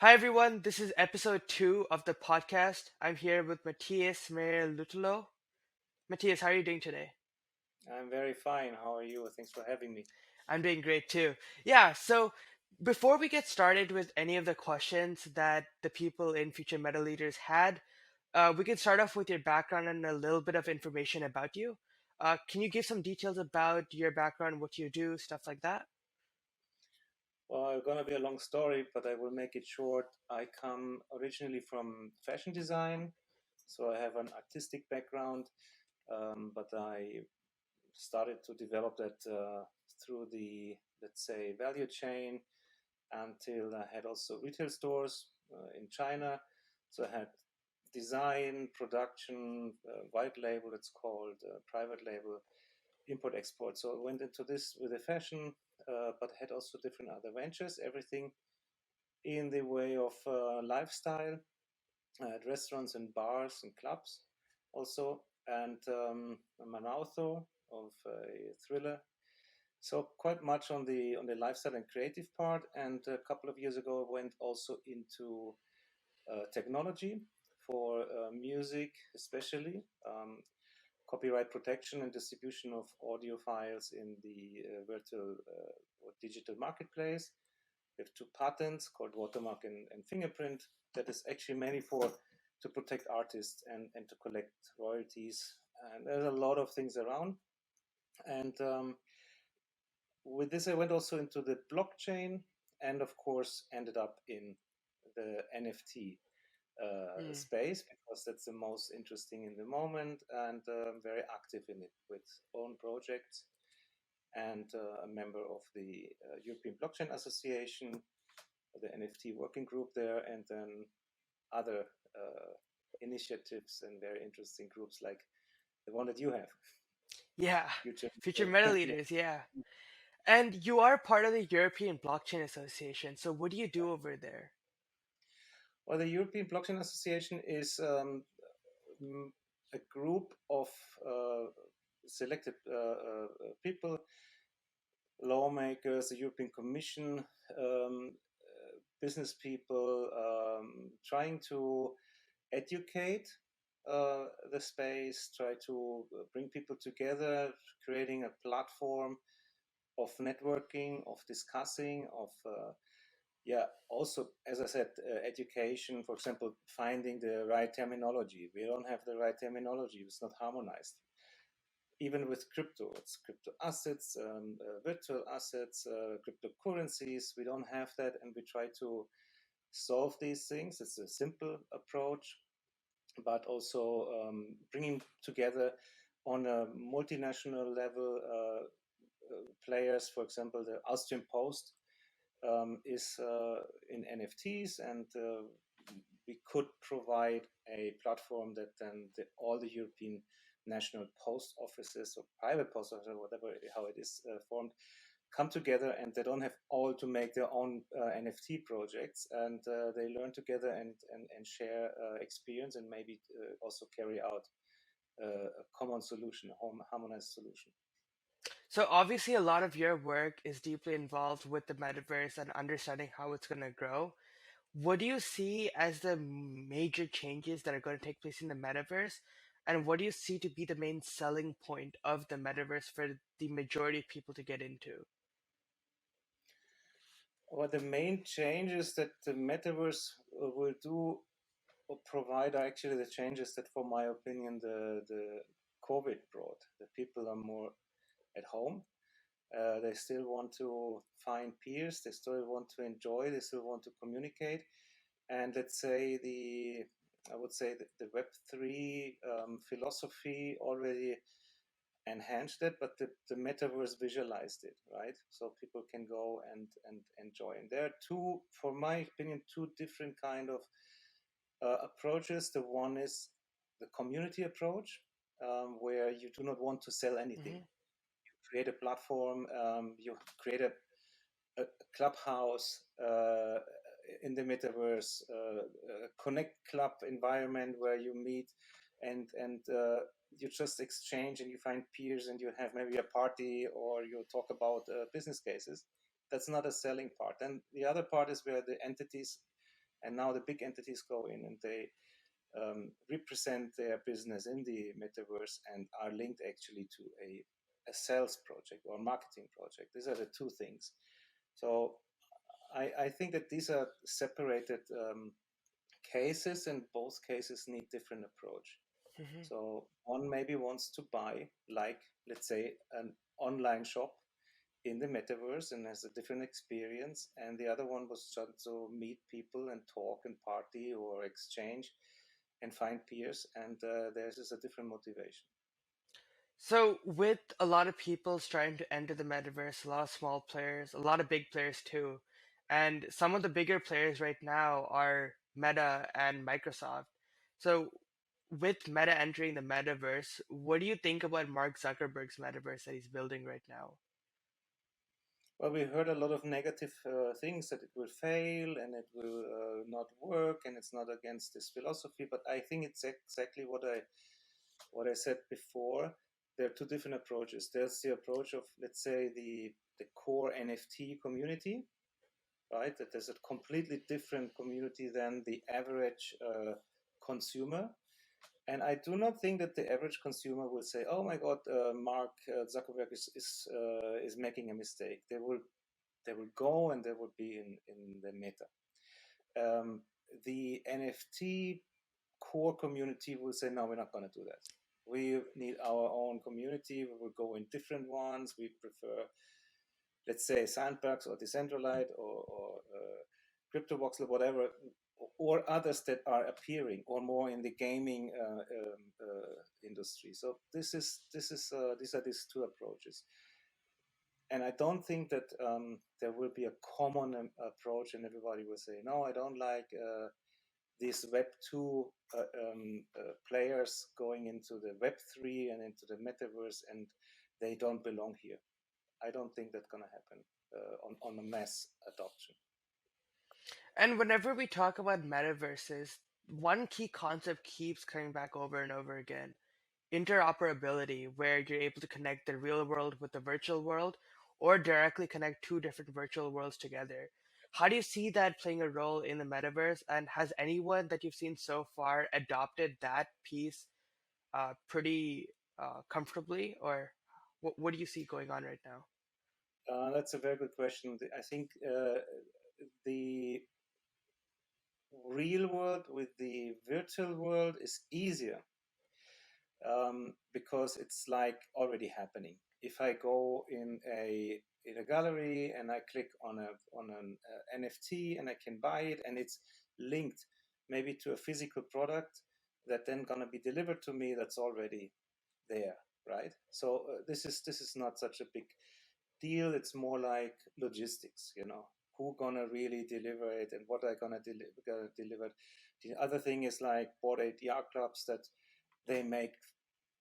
Hi everyone, this is episode 2 of the podcast. I'm here with Matthias Meyer Lutterloh. Matthias, how are you doing today? I'm very fine. How are you? Thanks for having me. I'm doing great too. Yeah, so before we get started with any of the questions that the people in Future Meta Leaders had, we can start off with your background and a little bit of information about you. Can you give some details about your background, what you do, stuff like that? Well, it's gonna be a long story, but I will make it short. I come originally from fashion design, so I have an artistic background, but I started to develop that through the, let's say, value chain until I had also retail stores in China. So I had design, production, white label, it's called private label, import export. So I went into this with the fashion, but had also different other ventures, everything in the way of lifestyle, at restaurants and bars and clubs also. And I'm an author of a thriller. So quite much on the lifestyle and creative part. And a couple of years ago, I went also into technology for music, especially copyright protection and distribution of audio files in the virtual or digital marketplace. We have two patents called Watermark and Fingerprint that is actually mainly for to protect artists and to collect royalties. And there's a lot of things around. And with this, I went also into the blockchain and, of course, ended up in the NFT Hmm. space because that's the most interesting in the moment and very active in it with own projects and a member of the European Blockchain Association, the NFT working group there, and then other initiatives and very interesting groups like the one that you have, Yeah, Future. Future Meta Yeah. Leaders, yeah. And you are part of the European Blockchain Association, so what do you do over there? Well, the European Blockchain Association is a group of selected people, lawmakers, the European Commission, business people, trying to educate the space, try to bring people together, creating a platform of networking, of discussing, of yeah, also, as I said, education, for example, finding the right terminology. We don't have the right terminology, it's not harmonized. Even with crypto, it's crypto assets, virtual assets, cryptocurrencies. We don't have that, and we try to solve these things. It's a simple approach, but also bringing together on a multinational level players. For example, the Austrian Post is in NFTs, and we could provide a platform that then all the European national post offices or private post offices, whatever how it is formed, come together, and they don't have all to make their own NFT projects, and they learn together and share experience and maybe also carry out a common solution, a harmonized solution. So obviously a lot of your work is deeply involved with the metaverse and understanding how it's going to grow. What do you see as the major changes that are going to take place in the metaverse? And what do you see to be the main selling point of the metaverse for the majority of people to get into? Well, the main changes that the metaverse will do or provide are actually the changes that, for my opinion, the COVID brought. The people are more at home. They still want to find peers. They still want to enjoy. They still want to communicate. And let's say I would say that the Web3 philosophy already enhanced it, but the metaverse visualized it, right? So people can go and enjoy. And there are two, for my opinion, two different kind of approaches. The one is the community approach, where you do not want to sell anything. Hmm. You create a platform, you create a clubhouse in the metaverse, a connect club environment where you meet and you just exchange and you find peers and you have maybe a party or you talk about business cases. That's not a selling part. And the other part is where the entities And now the big entities go in and they represent their business in the metaverse and are linked actually to a sales project or marketing project. These are the two things. So I think that these are separated cases, and both cases need different approach. Hmm. So one maybe wants to buy, like, let's say, an online shop in the metaverse and has a different experience, and the other one was just to meet people and talk and party or exchange and find peers, and theirs is a different motivation. So, with a lot of people starting to enter the metaverse, a lot of small players, a lot of big players too, and some of the bigger players right now are Meta and Microsoft. So, with Meta entering the metaverse, what do you think about Mark Zuckerberg's metaverse that he's building right now? Well, we heard a lot of negative things, that it will fail and it will not work and it's not against this philosophy. But I think it's exactly what I said before. There are two different approaches. There's the approach of, let's say, the core NFT community, right? That there's a completely different community than the average consumer. And I do not think that the average consumer will say, "Oh my God, Mark Zuckerberg is making a mistake." They will go and they will be in the meta. The NFT core community will say, "No, we're not going to do that. We need our own community. We will go in different ones. We prefer, let's say, Sandbox or Decentraland or CryptoVoxel, whatever, or others that are appearing, or more in the gaming industry." So these are these two approaches, and I don't think that there will be a common approach, and everybody will say, "No, I don't like these Web 2 players going into the Web 3 and into the metaverse, and they don't belong here." I don't think that's going to happen on a mass adoption. And whenever we talk about metaverses, one key concept keeps coming back over and over again: interoperability, where you're able to connect the real world with the virtual world or directly connect two different virtual worlds together. How do you see that playing a role in the metaverse? And has anyone that you've seen so far adopted that piece pretty comfortably? Or what do you see going on right now? That's a very good question. I think the real world with the virtual world is easier because it's like already happening. If I go in a gallery and I click on an NFT and I can buy it, and it's linked maybe to a physical product that then gonna be delivered to me, that's already there, right? So this is not such a big deal. It's more like logistics, who gonna really deliver it and what I gonna deliver. The other thing is like Bored Ape Yacht Clubs, that they make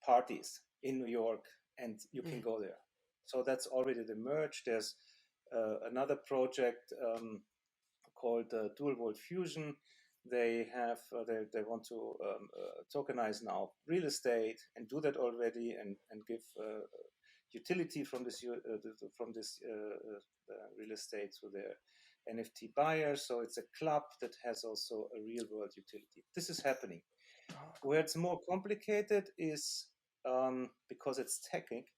parties in New York and you can Mhm. go there. So that's already the merge. There's another project called Dual World Fusion. They have they want to tokenize now real estate and do that already, and give utility from this real estate to their NFT buyers. So it's a club that has also a real world utility. This is happening. Where it's more complicated is because it's technical,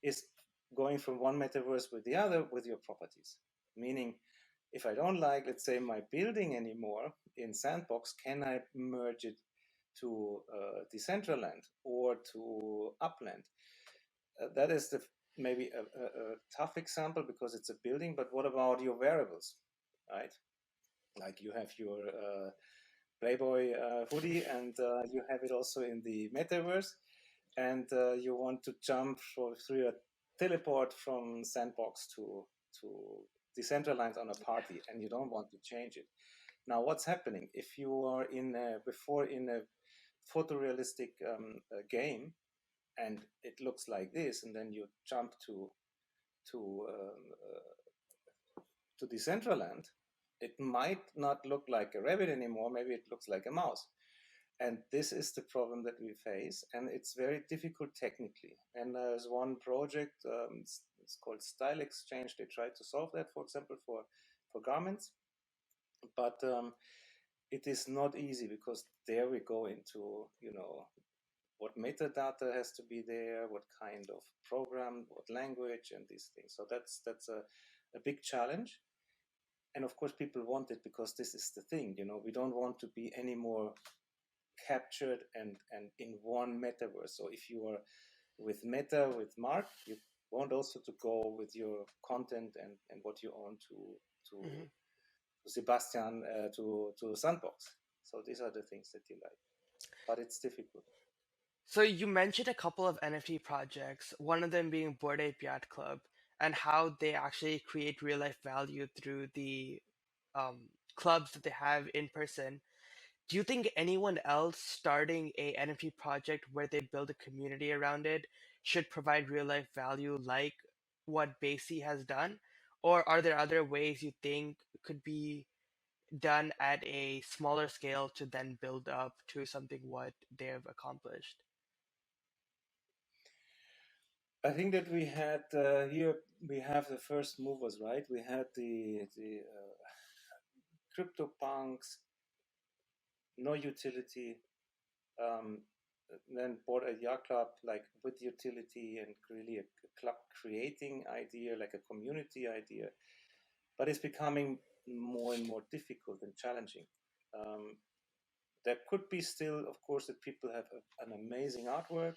is going from one metaverse with the other with your properties. Meaning, if I don't like, let's say, my building anymore in Sandbox, can I merge it to Decentraland or to Upland? That is maybe a tough example because it's a building, but what about your variables, right? Like you have your Playboy hoodie, and you have it also in the metaverse, and you want to jump through a teleport from Sandbox to Decentraland on a party, and you don't want to change it. Now, what's happening if you are before in a photorealistic game, and it looks like this, and then you jump to to Decentraland, it might not look like a rabbit anymore. Maybe it looks like a mouse. And this is the problem that we face, and it's very difficult technically. And there's one project, it's called Style Exchange. They try to solve that, for example, for garments. But it is not easy, because there we go into, what metadata has to be there, what kind of program, what language, and these things. So that's a big challenge. And of course, people want it because this is the thing. We don't want to be any more captured and in one metaverse. So if you are with Meta, with Mark, you want also to go with your content and what you own to Mhm. Sebastian, to Sandbox. So these are the things that you like, but it's difficult. So you mentioned a couple of NFT projects, one of them being Bored Ape Yacht Club, and how they actually create real life value through the clubs that they have in person. Do you think anyone else starting a NFT project where they build a community around it should provide real life value like what Basie has done? Or are there other ways you think could be done at a smaller scale to then build up to something what they have accomplished? I think that we had here we have the first movers, right? We had the crypto punks, no utility, um, then bought a yacht club like with utility and really a club creating idea, like a community idea, but it's becoming more and more difficult and challenging. Um, there could be still, of course, that people have an amazing artwork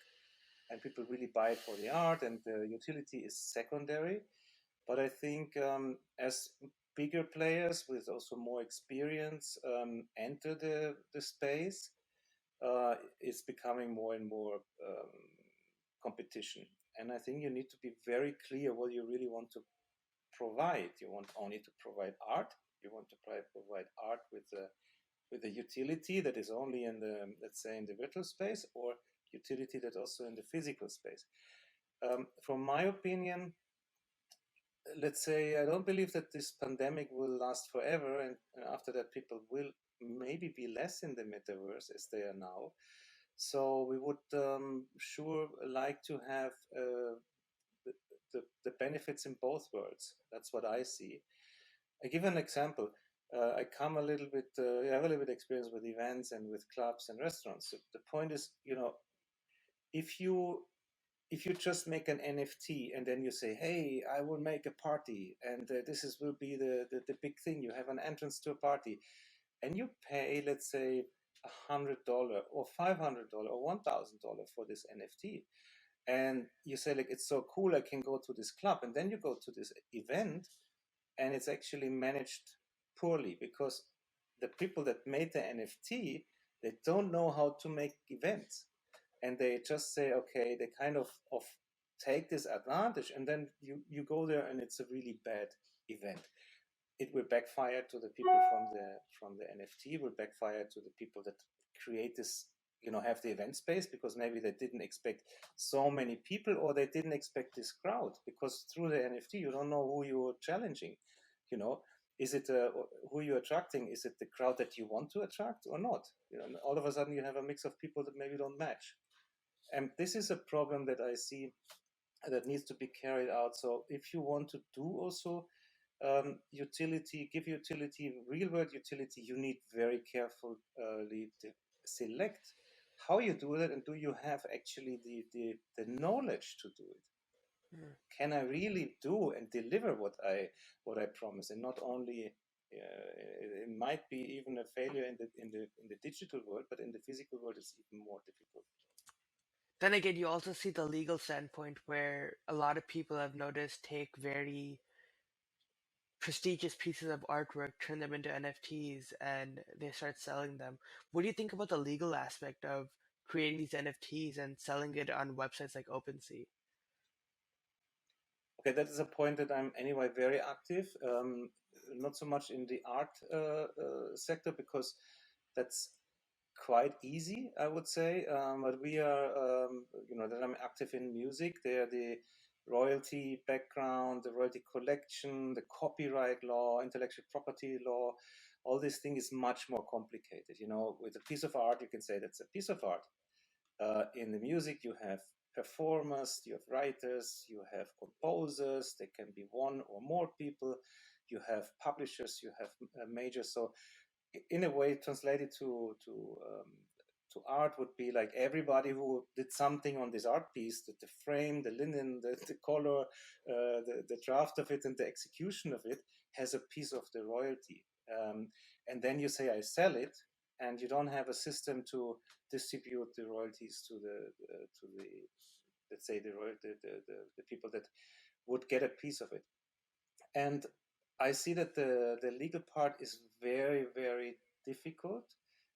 and people really buy it for the art, and the utility is secondary. But I think as bigger players with also more experience enter the space, it's becoming more and more competition. And I think you need to be very clear what you really want to provide. You want only to provide art. You want to provide art with a utility that is only in the, let's say, in the virtual space, or utility that also in the physical space. From my opinion, let's say I don't believe that this pandemic will last forever, and after that people will maybe be less in the metaverse as they are now. So we would sure like to have the, the benefits in both worlds. That's what I see. I give an example. I come a little bit, I have a little bit experience with events and with clubs and restaurants. So the point is, if you if you just make an NFT and then you say, "Hey, I will make a party, and this is will be the big thing." You have an entrance to a party, and you pay, let's say, $100 or $500 or $1,000 for this NFT, and you say like, "It's so cool, I can go to this club," and then you go to this event, and it's actually managed poorly because the people that made the NFT, they don't know how to make events, and they just say, okay, they kind of take this advantage, and then you go there and it's a really bad event. It will backfire to the people from the NFT, will backfire to the people that create this, have the event space, because maybe they didn't expect so many people, or they didn't expect this crowd, because through the NFT you don't know who you're challenging. You know, is it who you're attracting? Is it the crowd that you want to attract or not? All of a sudden you have a mix of people that maybe don't match, and this is a problem that I see that needs to be carried out. So if you want to do also utility, give utility, real world utility, you need very carefully to select how you do it, and do you have actually the knowledge to do it? Mm. Can I really do and deliver what I promise, and not only it might be even a failure in the digital world, but in the physical world it's even more difficult. Then again, you also see the legal standpoint where a lot of people I've noticed take very prestigious pieces of artwork, turn them into NFTs, and they start selling them. What do you think about the legal aspect of creating these NFTs and selling it on websites like OpenSea? Okay, that is a point that I'm anyway very active. Not so much in the art sector, because that's quite easy, I would say. But we are, that I'm active in music. There, the royalty background, the royalty collection, the copyright law, intellectual property law, all this thing is much more complicated. With a piece of art, you can say that's a piece of art. In the music, you have performers, you have writers, you have composers. There can be one or more people. you have publishers, you have majors. So in a way, translated to art would be like everybody who did something on this art piece, the frame, the linen, the color, the draft of it, and the execution of it has a piece of the royalty. And then you say, I sell it, and you don't have a system to distribute the royalties to the let's say the people that would get a piece of it. And I see that the legal part is very, very difficult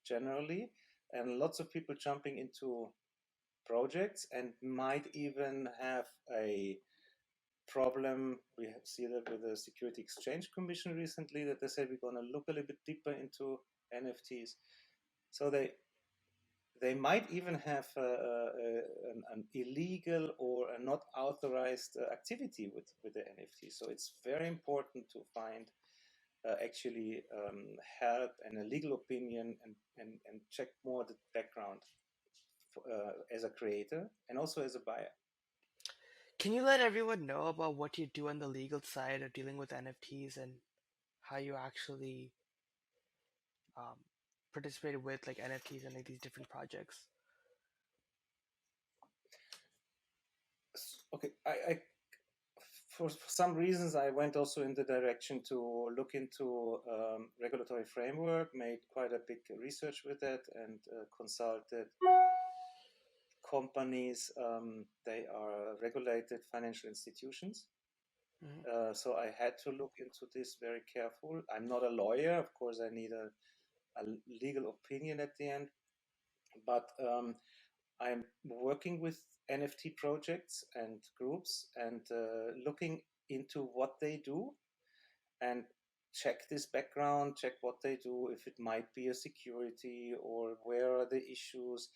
generally, and lots of people jumping into projects and might even have a problem. We see that with the Security Exchange Commission recently, that they said we're going to look a little bit deeper into NFTs. So they might even have an illegal or a not authorized activity with the NFT. So it's very important to find actually help and a legal opinion and check more the background as a creator and also as a buyer. Can you let everyone know about what you do on the legal side of dealing with NFTs and how you actually um, participated with like NFTs and like these different projects? Okay, for some reasons I went also in the direction to look into regulatory framework, made quite a big research with that, and consulted companies. They are regulated financial institutions. Mm-hmm. So I had to look into this very careful. I'm not a lawyer, of course. I need a legal opinion at the end, but I'm working with NFT projects and groups and looking into what they do and check this background, check what they do, if it might be a security or where are the issues.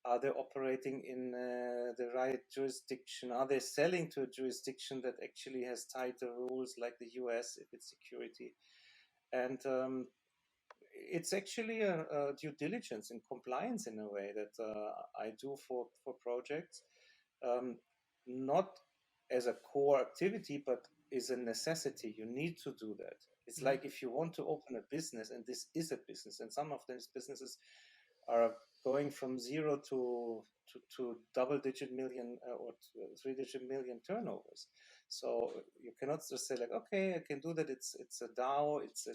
Are they operating in the right jurisdiction? Are they selling to a jurisdiction that actually has tighter rules like the US if it's security? And it's actually a due diligence and compliance in a way that I do for projects, um, not as a core activity, but is a necessity. You need to do that. It's Mm-hmm. like if you want to open a business, and this is a business, and some of these businesses are going from zero to double-digit million or three-digit million turnovers. So you cannot just say like, okay, I can do that. It's a DAO. It's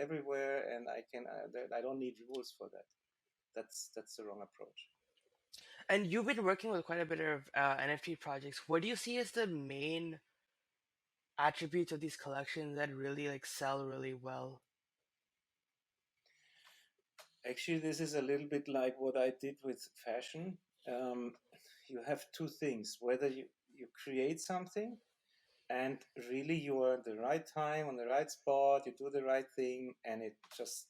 everywhere, and I don't need rules for that. That's the wrong approach. And you've been working with quite a bit of NFT projects. What do you see as the main attributes of these collections that really like sell really well? Actually, this is a little bit like what I did with fashion. Um, you have two things: whether you create something and really you are at the right time on the right spot, you do the right thing, and it just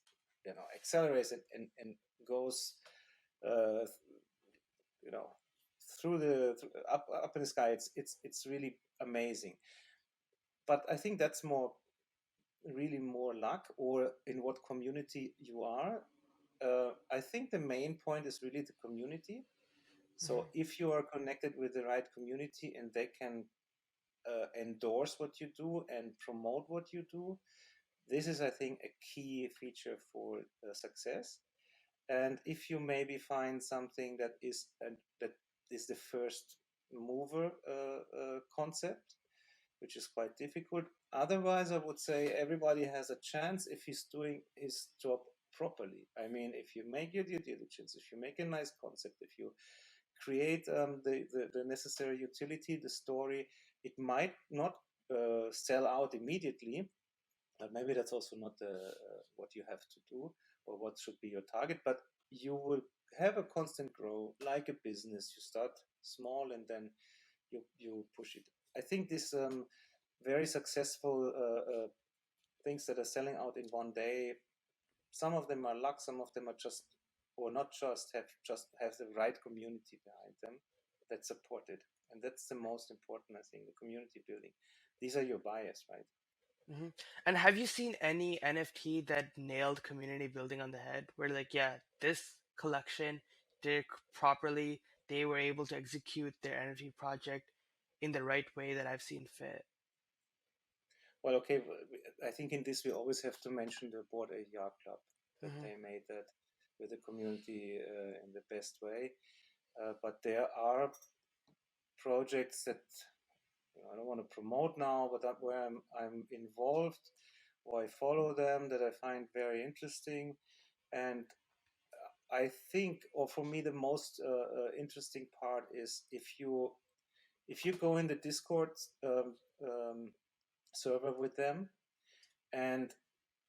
accelerates it and goes uh, you know through up in the sky. It's really amazing. But I think that's more really more luck or in what community you are. I think the main point is really the community. So Mm-hmm. if you are connected with the right community and they can endorse what you do and promote what you do, this is, I think, a key feature for success. And if you maybe find something that is the first mover concept, which is quite difficult. Otherwise, I would say everybody has a chance if he's doing his job properly. I mean, if you make your due diligence, if you make a nice concept, if you create the necessary utility, the story, it might not sell out immediately, but maybe that's also not what you have to do or what should be your target. But you will have a constant grow like a business. You start small and then you push it. I think this very successful things that are selling out in one day. Some of them are luck. Some of them are just, or not just have the right community behind them that support it, and that's the most important. I think the community building. These are your buyers, right? Mm-hmm. And have you seen any NFT that nailed community building on the head? Where like, yeah, this collection did it properly. They were able to execute their NFT project in the right way that I've seen fit. Well, okay, I think in this we always have to mention the Board A Yard Club, that Hmm. they made that with the community in the best way. But there are projects that I don't want to promote now, but where I'm involved or I follow them that I find very interesting. And I think, or for me, the most interesting part is if you go in the Discord um, server with them and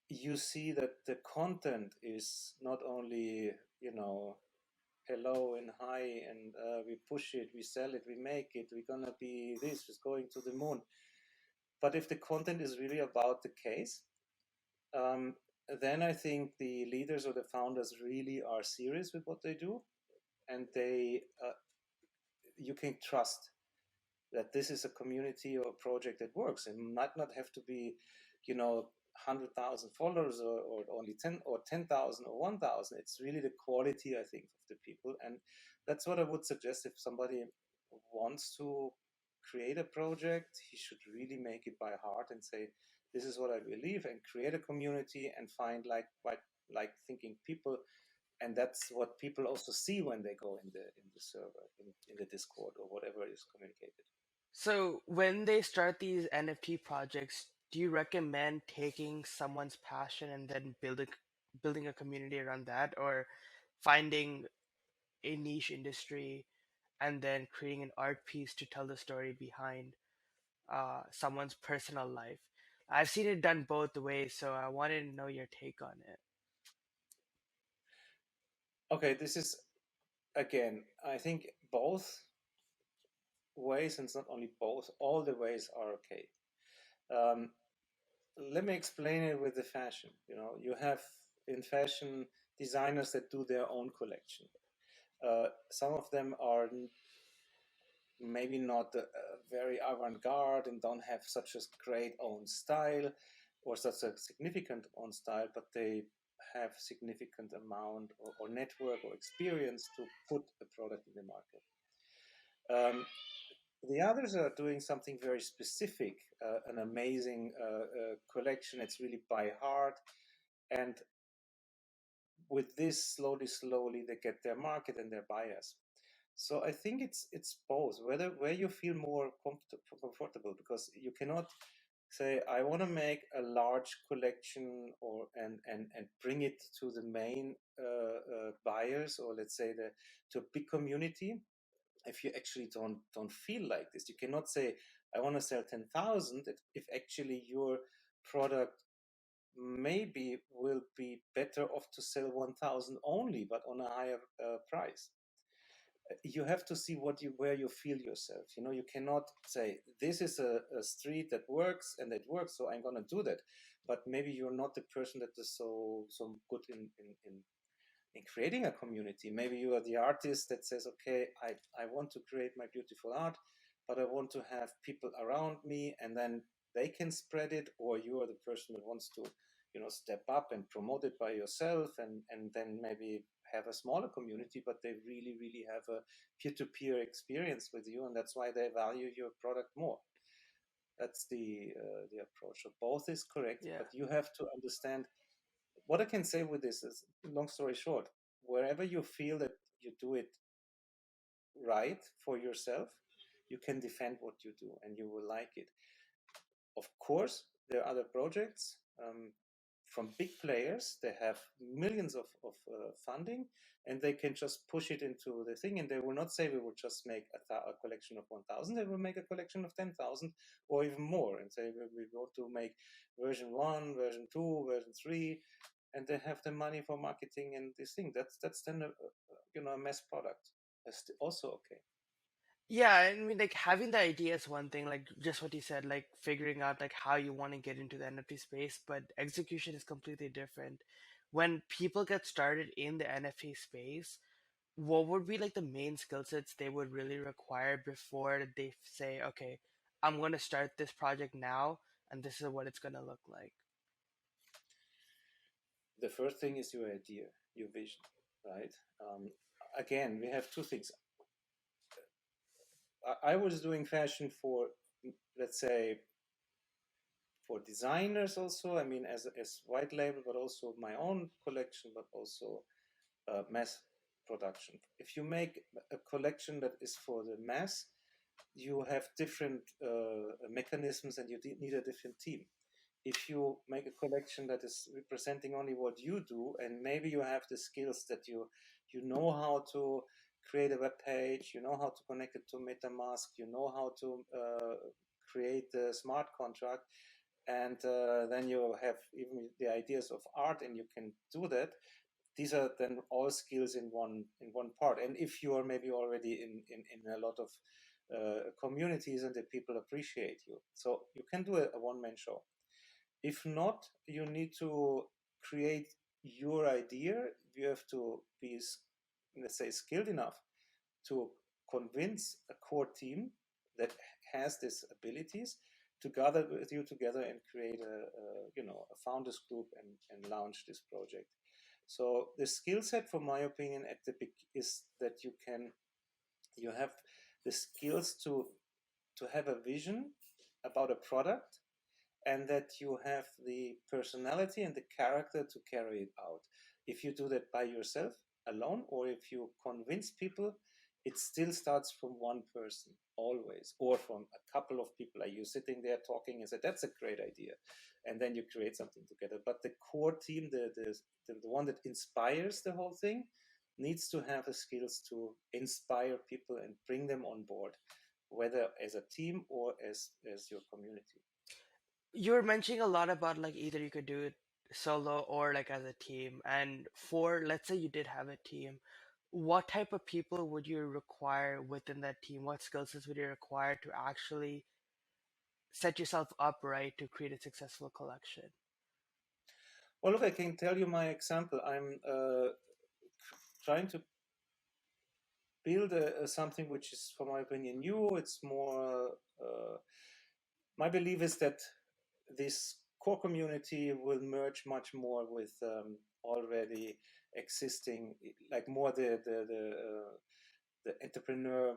you see that the content is not only hello and hi and we push it, we sell it, we make it, we're gonna be this, is going to the moon. But if the content is really about the case, um, then I think the leaders or the founders really are serious with what they do, and you can trust that this is a community or a project that works. It might not have to be, 100,000 followers or only 10 or 10,000 or 1,000. It's really the quality, I think, of the people. And that's what I would suggest if somebody wants to create a project, he should really make it by heart and say, this is what I believe, and create a community and find like thinking people. And that's what people also see when they go in the server, in the Discord or whatever is communicated. So when they start these NFT projects, do you recommend taking someone's passion and then building a community around that, or finding a niche industry and then creating an art piece to tell the story behind someone's personal life? I've seen it done both ways, so I wanted to know your take on it. Okay, this is again, I think both ways, and it's not only both, all the ways are okay. Um, Let me explain it with the fashion. You have in fashion designers that do their own collection. Some of them are maybe not very avant-garde and don't have such a great own style or such a significant own style, but they have significant amount or network or experience to put a product in the market. The others are doing something very specific, an amazing collection. It's really by heart, and with this, slowly, they get their market and their buyers. So I think it's both. Where you feel more comfortable, because you cannot say I want to make a large collection or and bring it to the main buyers, or let's say to a big community. If you actually don't feel like this, you cannot say I want to sell 10,000 if actually your product maybe will be better off to sell 1,000 only, but on a higher price. You have to see where you feel yourself. You cannot say this is a street that works and it works, so I'm going to do that. But maybe you're not the person that is so good in creating a community. Maybe you are the artist that says, okay, I want to create my beautiful art, but I want to have people around me, and then they can spread it. Or you are the person that wants to, step up and promote it by yourself, and then maybe have a smaller community, but they really, really have a peer-to-peer experience with you, and that's why they value your product more. That's the approach. So both is correct, Yeah. but you have to understand what I can say with this is, long story short, wherever you feel that you do it right for yourself, you can defend what you do and you will like it. Of course, there are other projects from big players. They have millions of funding, and they can just push it into the thing. And they will not say we will just make a collection of 1,000. They will make a collection of 10,000 or even more, and say we want to make version 1, version 2, version 3, and they have the money for marketing and this thing. That's then a mass product. That's also okay. Yeah, I mean, like having the idea is one thing, like just what you said, like figuring out like how you want to get into the NFT space, but execution is completely different. When people get started in the NFT space, what would be like the main skill sets they would really require before they say, okay, I'm going to start this project now, and this is what it's going to look like? The first thing is your idea, your vision, right? Again, we have two things. I was doing fashion for, let's say, for designers also. I mean, as white label, but also my own collection, but also mass production. If you make a collection that is for the mass, you have different mechanisms and you need a different team. If you make a collection that is representing only what you do, and maybe you have the skills that you know how to create a web page, you know how to connect it to MetaMask, you know how to create a smart contract, and then you have even the ideas of art, and you can do that. These are then all skills in one part. And if you are maybe already in a lot of communities and the people appreciate you, so you can do a one-man show. If not, you need to create your idea. You have to be, let's say, skilled enough to convince a core team that has these abilities to gather with you together and create a founders group and launch this project. So the skill set, from my opinion, at the peak is that you have the skills to have a vision about a product, and that you have the personality and the character to carry it out. If you do that by yourself alone, or if you convince people, it still starts from one person always, or from a couple of people. Like you sitting there talking and say, that's a great idea, and then you create something together. But the core team, the one that inspires the whole thing, needs to have the skills to inspire people and bring them on board, whether as a team or as your community. You were mentioning a lot about like either you could do it solo or like as a team. And for let's say you did have a team, what type of people would you require within that team? What skill sets would you require to actually set yourself up right to create a successful collection? Well, look, I can tell you my example. I'm trying to build something which is, for my opinion, new. It's more, my belief is that this core community will merge much more with already existing, like more the entrepreneur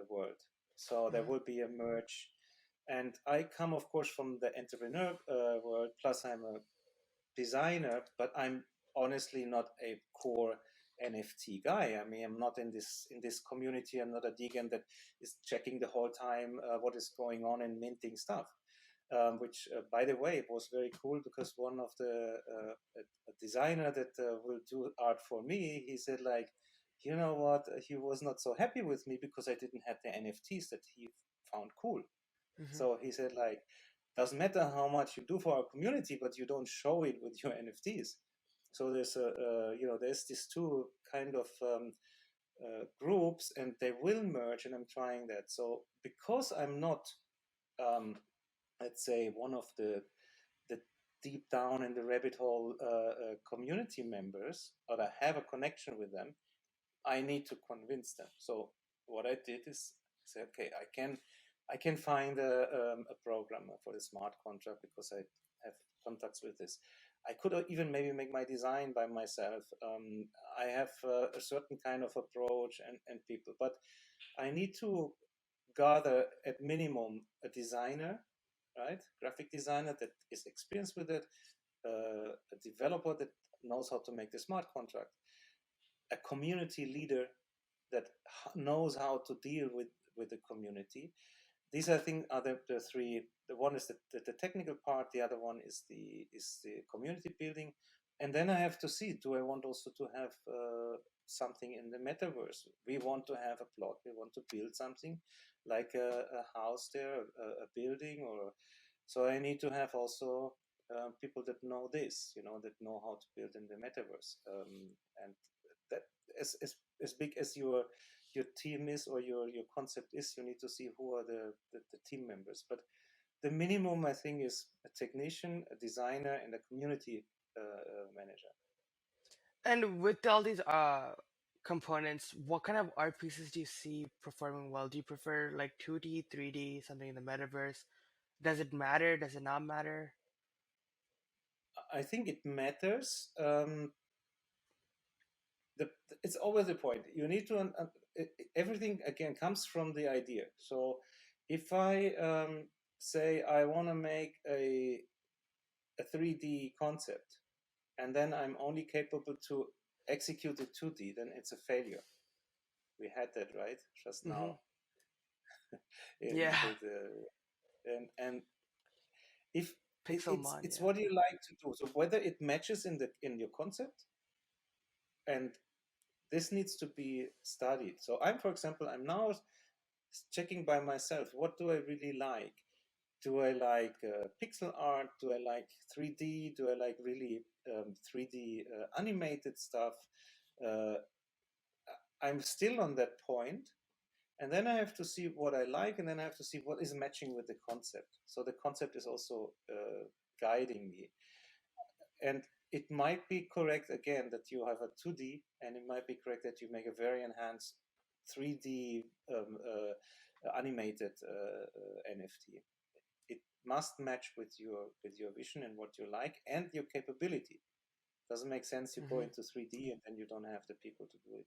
world. So there will be a merge. And I come, of course, from the entrepreneur world, plus I'm a designer, but I'm honestly not a core NFT guy. I mean, I'm not in this community. I'm not a deacon that is checking the whole time what is going on and minting stuff. Which, by the way, was very cool, because one of the a designer that will do art for me, he said, like, you know what, he was not so happy with me because I didn't have the NFTs that he found cool. Hmm. So he said, like, doesn't matter how much you do for our community, but you don't show it with your NFTs. So there's there's these two kind of groups, and they will merge, and I'm trying that. So because I'm not, um, let's say, one of the deep down in the rabbit hole community members, or I have a connection with them, I need to convince them. So what I did is say, okay, I can find a programmer for the smart contract because I have contacts with this. I could even maybe make my design by myself. I have a certain kind of approach and people, but I need to gather at minimum a designer, right? Graphic designer that is experienced with it, a developer that knows how to make the smart contract, a community leader that knows how to deal with the community. These, I think, are the three. The one is the technical part. The other one is the community building, and then I have to see: do I want also to have something in the metaverse? We want to have a plot. We want to build something like a house there, a building, or so. I need to have also people that know this, that know how to build in the metaverse, and that as big as your team is, or your concept is, you need to see who are the team members. But the minimum, I think, is a technician, a designer, and a community manager. And with all these components, what kind of art pieces do you see performing well? Do you prefer like 2D, 3D, something in the metaverse? Does it matter? Does it not matter? I think it matters. It's always the point. You need to everything again comes from the idea. So if I say I want to make a 3D concept, and then I'm only capable to execute it 2D, then it's a failure. We had that right just Mm-hmm. now in Yeah. and if Pixelmon, it's yeah. what you like to do. So whether it matches in your concept, and this needs to be studied. So I'm, for example, I'm now checking by myself, what do I really like? Do I like pixel art? Do I like 3D? Do I like really 3D animated stuff? Uh, I'm still on that point, and then I have to see what I like, and then I have to see what is matching with the concept. So the concept is also guiding me, and it might be correct again that you have a 2D, and it might be correct that you make a very enhanced 3D animated NFT. It must match with your vision and what you like and your capability. Doesn't make sense you go Mm-hmm. into 3D and then you don't have the people to do it.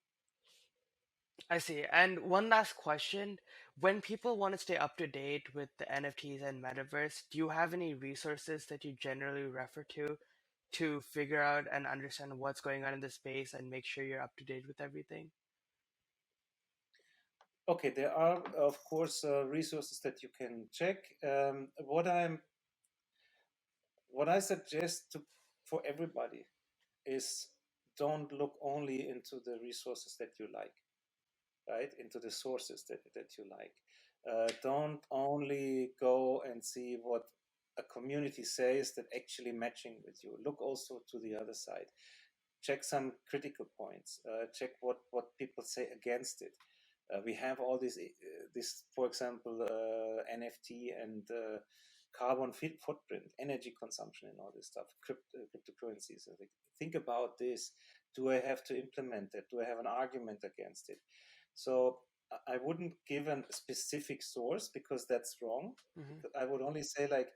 I see. And one last question. When people want to stay up to date with the NFTs and Metaverse, do you have any resources that you generally refer to figure out and understand what's going on in the space and make sure you're up to date with everything? Okay, there are of course resources that you can check. What I suggest to for everybody is don't look only into the resources that you like, right? Into the sources that you like. Don't only go and see what a community says that actually matching with you. Look also to the other side. Check some critical points. Check what people say against it. We have all this, for example, NFT and carbon footprint, energy consumption, and all this stuff, cryptocurrencies. So think about this. Do I have to implement it? Do I have an argument against it? So I wouldn't give a specific source because that's wrong. Mm-hmm. I would only say like,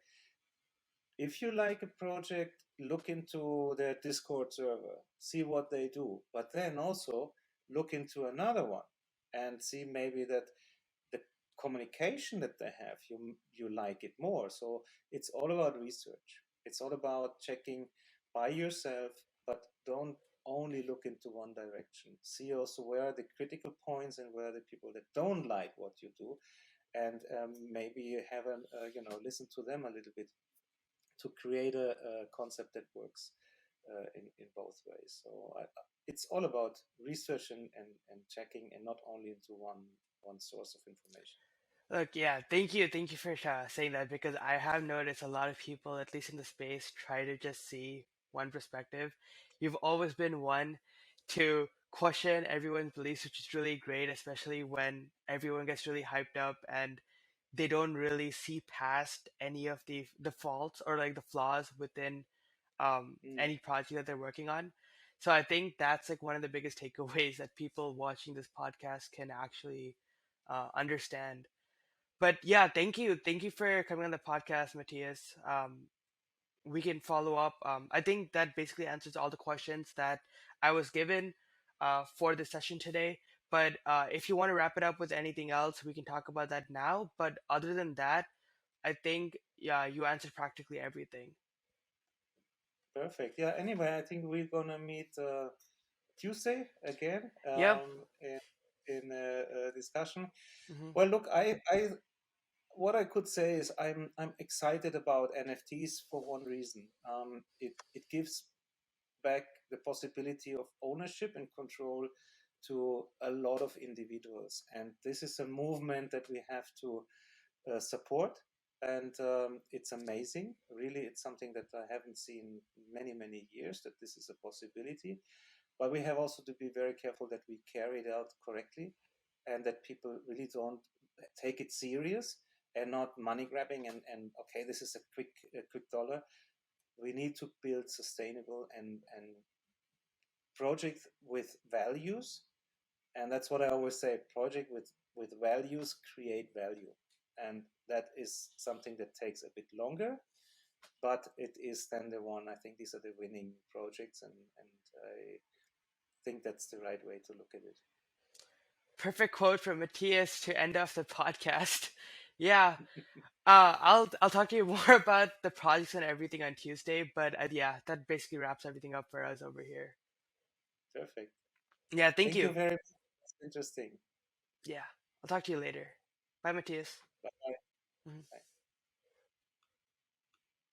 if you like a project, look into their Discord server, see what they do, but then also look into another one and see maybe that the communication that they have, you like it more. So it's all about research. It's all about checking by yourself, but don't only look into one direction. See also where are the critical points and where are the people that don't like what you do, and maybe have a listen to them a little bit to create a concept that works in both ways. So it's all about research and checking, and not only into one source of information. Look, yeah, thank you for saying that because I have noticed a lot of people, at least in the space, try to just see one perspective. You've always been one to question everyone's beliefs, which is really great, especially when everyone gets really hyped up and they don't really see past any of the faults or like the flaws within Mm. any project that they're working on. So I think that's like one of the biggest takeaways that people watching this podcast can actually understand. But yeah, thank you for coming on the podcast, Matthias. We can follow up. I think that basically answers all the questions that I was given for the session today. But if you want to wrap it up with anything else, we can talk about that now. But other than that, I think yeah, you answered practically everything. Perfect. Yeah. Anyway, I think we're gonna meet Tuesday again Yep. in a discussion. Hmm. Well, look, I what I could say is I'm excited about NFTs for one reason. It gives back the possibility of ownership and control to a lot of individuals. And this is a movement that we have to support. And it's amazing. Really, it's something that I haven't seen many, many years that this is a possibility. But we have also to be very careful that we carry it out correctly and that people really don't take it serious and not money grabbing and okay, this is a quick dollar. We need to build sustainable and project with values, and that's what I always say: project with values create value, and that is something that takes a bit longer, but it is then the one. I think these are the winning projects, and I think that's the right way to look at it. Perfect quote from Matthias to end off the podcast. Yeah. I'll talk to you more about the projects and everything on Tuesday, but yeah, that basically wraps everything up for us over here. Perfect. Yeah, thank Thank you you. very much. That's interesting. Yeah, I'll talk to you later. Bye, Matthias. Bye. Mhm. Bye.